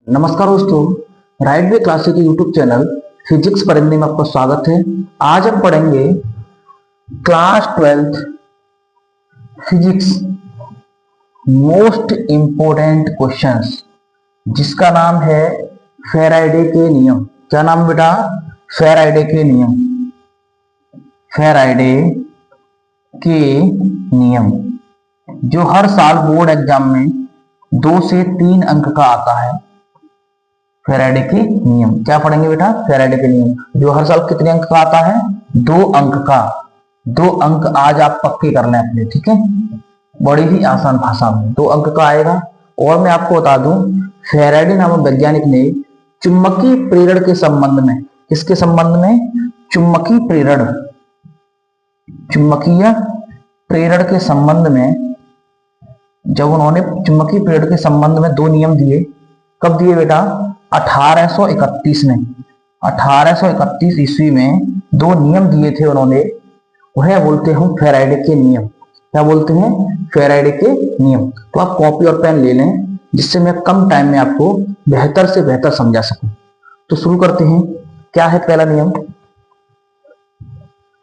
नमस्कार दोस्तों, right way classes के यूट्यूब चैनल फिजिक्स पढ़ने में आपका स्वागत है। आज हम पढ़ेंगे class 12th physics most important questions, जिसका नाम है फैराडे के नियम। क्या नाम बेटा? फैराडे के नियम। फैराडे के नियम जो हर साल बोर्ड एग्जाम में 2 से 3 अंक का आता है। फैराडे के नियम क्या पढ़ेंगे बेटा? फैराडे के नियम जो हर साल कितने अंक का आता है? 2 अंक का। 2 अंक आज आप पक्के कर लें अपने, ठीक है? बड़ी ही आसान भाषा में 2 अंक का आएगा। और मैं आपको बता दूं, फैराडे नामक वैज्ञानिक ने चुंबकीय प्रेरण के संबंध में, किसके संबंध में? चुंबकीय प्रेरण, चुंबकीय प्रेरण के संबंध में, जब उन्होंने चुंबकीय प्रेरण के संबंध में 2 नियम दिए। कब दिए बेटा? 1831 में। 1831 ईस्वी में 2 नियम दिए थे उन्होंने। वह बोलते हैं फैराडे के नियम। क्या बोलते हैं? फैराडे के नियम। तो आप कॉपी और पेन ले लें, जिससे मैं कम टाइम में आपको बेहतर से बेहतर समझा सकूं। तो शुरू करते हैं। क्या है पहला नियम?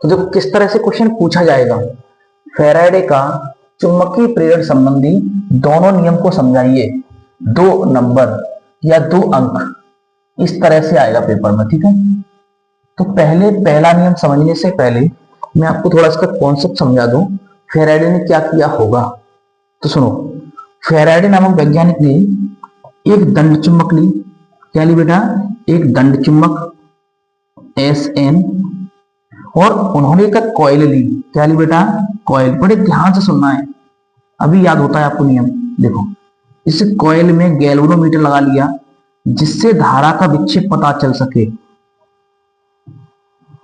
तो देखो किस तरह से क्वेश्चन पूछा जाएगा। फैराडे का चुंबकीय प्रेरण संबंधी दोनों नियम को समझाइए। 2 नंबर या 2 अंक, इस तरह से आएगा पेपर में, ठीक है? तो पहला नियम समझने से पहले मैं आपको थोड़ा इसका कॉन्सेप्ट समझा दूं। फैराडे ने क्या किया होगा, तो सुनो। फैराडे नामक वैज्ञानिक ने एक दंड चुंबक ली। क्या ली बेटा? एक दंड चुंबक SN, और उन्होंने एक कॉइल ली। क्या ली बेटा? कॉइल। बड़े ध्यान से सुनना है, अभी याद होता है आपको नियम। देखो, इस कॉइल में गैल्वेनोमीटर लगा लिया, जिससे धारा का विक्षेप पता चल सके।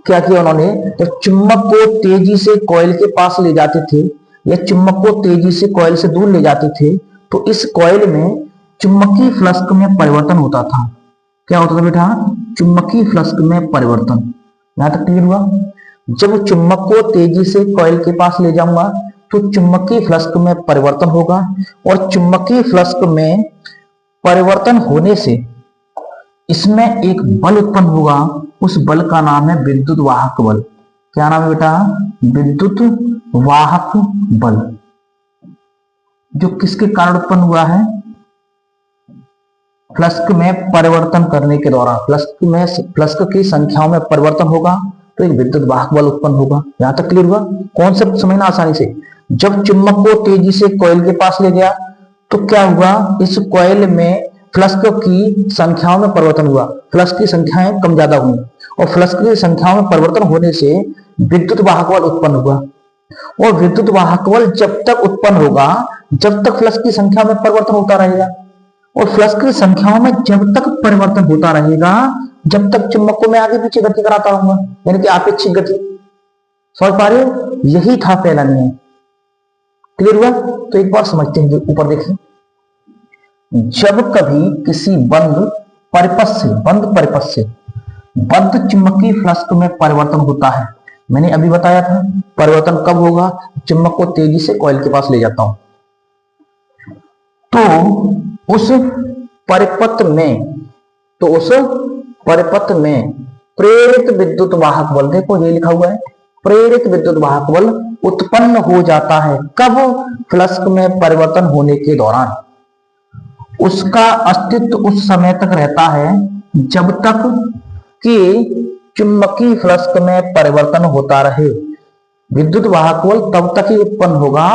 क्या किया उन्होंने? तो चुंबक को तेजी से कॉइल के पास ले जाते थे, या चुंबक को तेजी से कॉइल से दूर ले जाते थे, तो इस कॉइल में चुंबकीय फ्लक्स में परिवर्तन होता था। क्या होता था बेटा? चुंबकीय फ्लक्स में परिवर्तन। यहां तक क्लियर हुआ? जब चुंबक को तेजी से कॉइल के पास ले जाऊंगा तो चुंबकीय फ्लक्स में परिवर्तन होगा, और चुंबकीय फ्लक्स में परिवर्तन होने से इसमें एक बल उत्पन्न होगा। उस बल का नाम है विद्युत वाहक बल। क्या नाम है बेटा? विद्युत वाहक बल। जो किसके कारण उत्पन्न हुआ है? फ्लक्स में परिवर्तन करने के दौरान फ्लक्स की संख्याओं में परिवर्तन होगा, तो एक विद्युत वाहक बल उत्पन्न होगा। यहां तक क्लियर हुआ? कॉन्सेप्ट समझना आसानी से। जब चुंबक को तेजी से कॉइल के पास ले गया तो क्या हुआ? इस कॉइल में फ्लक्स की संख्याओं में परिवर्तन हुआ। फ्लक्स की संख्याएं कम ज्यादा हुई, और फ्लक्स की संख्याओं में परिवर्तन होने से विद्युत वाहक बल उत्पन्न हुआ। और विद्युत वाहक बल जब तक उत्पन्न होगा जब तक फ्लक्स की संख्या में परिवर्तन होता रहेगा, और फ्लक्स की संख्याओं में जब तक परिवर्तन होता रहेगा जब तक चुंबक को मैं आगे पीछे गति कराता रहूंगा, यानी कि आपेक्षिक गति। समझ पा रहे हो? यही था पहला नियम। क्लियर हुआ? तो एक बार समझते हैं, ऊपर देखिए। जब कभी किसी बंद परिपथ से बद्ध चुंबकीय फ्लक्स में परिवर्तन होता है, मैंने अभी बताया था परिवर्तन कब होगा? चुंबक को तेजी से कॉइल के पास ले जाता हूं, तो उस परिपथ में प्रेरित विद्युत वाहक बल, देखो ये लिखा हुआ है, प्रेरित विद्युत वाहक बल उत्पन्न हो जाता है। कब? फ्लक्स में परिवर्तन होने के दौरान। उसका अस्तित्व उस समय तक रहता है जब तक कि चुंबकीय फ्लक्स में परिवर्तन होता रहे। विद्युत वाहक बल तब तक ही उत्पन्न होगा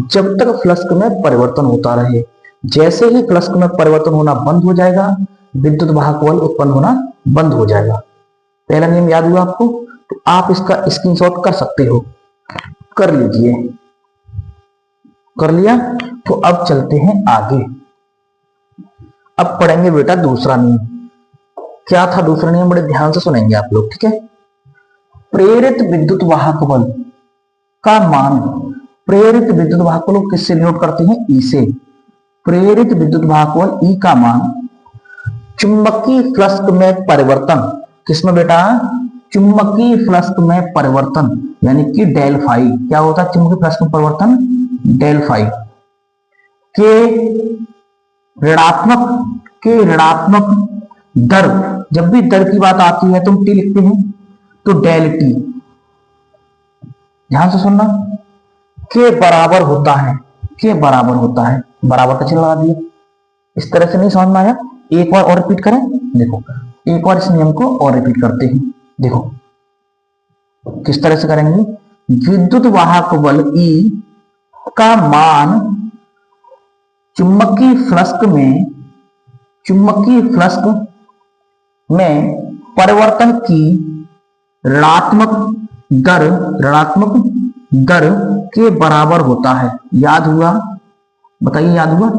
जब तक फ्लक्स में परिवर्तन होता रहे। जैसे ही फ्लक्स में परिवर्तन होना बंद हो जाएगा, विद्युत वाहक बल उत्पन्न होना बंद हो जाएगा। पहला नियम याद हुआ आपको? तो आप इसका स्क्रीनशॉट कर सकते हो, कर लीजिए। कर लिया? तो अब चलते हैं आगे। अब पढ़ेंगे बेटा दूसरा नियम। क्या था दूसरा नियम? बड़े ध्यान से सुनेंगे आप लोग, ठीक है? प्रेरित विद्युत वाहक बल का मान, प्रेरित विद्युत वाहक बल किससे डिनोट करते हैं? ई से। प्रेरित विद्युत वाहक बल ई का मान चुंबकीय फ्लक्स में परिवर्तन, किसमें बेटा? चुंबकीय फ्लक्स में परिवर्तन, यानी कि डेल फाई। क्या होता है चुंबकीय फ्लक्स में परिवर्तन? डेल फाई के ऋणात्मक के ऋणात्मक दर, जब भी दर की बात आती है तो हम टी लिखते हैं, तो डेल टी, ध्यान से सुनना, के बराबर होता है, के बराबर होता है, बराबर का चिन्ह लगा दिया। इस तरह से नहीं समझ में आया, एक बार और रिपीट करें, देखो एक बार इस नियम को और रिपीट करते हैं, देखो किस तरह से करेंगे। विद्युत वाहक बल E का मान चुंबकीय फ्लक्स में परिवर्तन की ऋणात्मक दर के बराबर होता है। याद हुआ? बताइए, याद हुआ?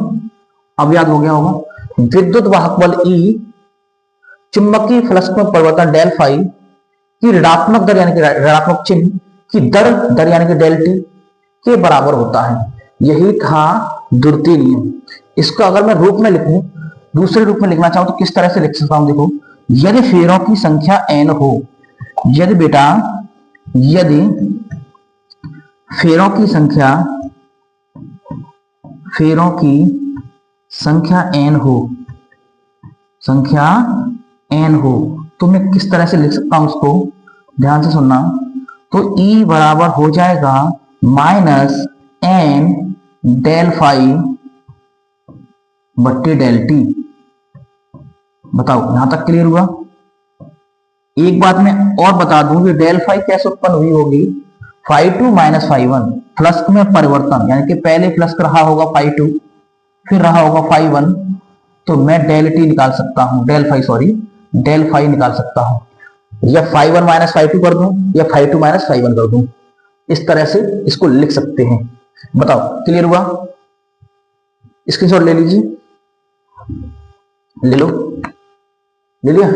अब याद हो गया होगा। विद्युत वाहक बल E चुंबकीय फ्लक्स में परिवर्तन डेल फाई की ऋणात्मक दर यानी कि ऋणात्मक चिन्ह की दर यानी कि डेल टी के बराबर होता है। यही था द्वितीय नियम। इसको अगर मैं रूप में लिखूं, दूसरे रूप में लिखना चाहूं तो किस तरह से लिख सकता हूं? देखो, यदि फेरों की संख्या n हो, यदि फेरों की संख्या n हो तो मैं किस तरह से लिख सकता हूं उसको? ध्यान से सुनना। तो E बराबर हो जाएगा माइनस n डेल फाई बट्टी डेल टी। बताओ, यहां तक क्लियर हुआ? एक बात मैं और बता दूं कि डेल फाई कैसे उत्पन्न हुई होगी? Phi two minus phi one, flux में परिवर्तन, यानी कि पहले फ्लक्स रहा होगा फाई टू, फिर रहा होगा फाई वन, तो मैं डेल टी निकाल सकता हूं, डेल फाई निकाल सकता हूं, या phi one minus phi two कर दूं, या phi two minus phi one कर दूं। इस तरह से इसको लिख सकते हैं। बताओ, क्लियर हुआ? स्क्रीनशॉट ले लीजिए, ले लो, ले लिया?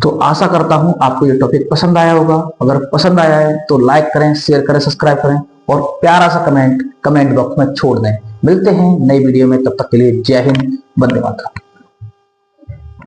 तो आशा करता हूं आपको ये टॉपिक पसंद आया होगा। अगर पसंद आया है तो लाइक करें, शेयर करें, सब्सक्राइब करें और प्यारा सा कमेंट बॉक्स में छोड़ दें। मिलते हैं नई वीडियो में, तब तक के लिए जय हिंद, वंदे मातरम।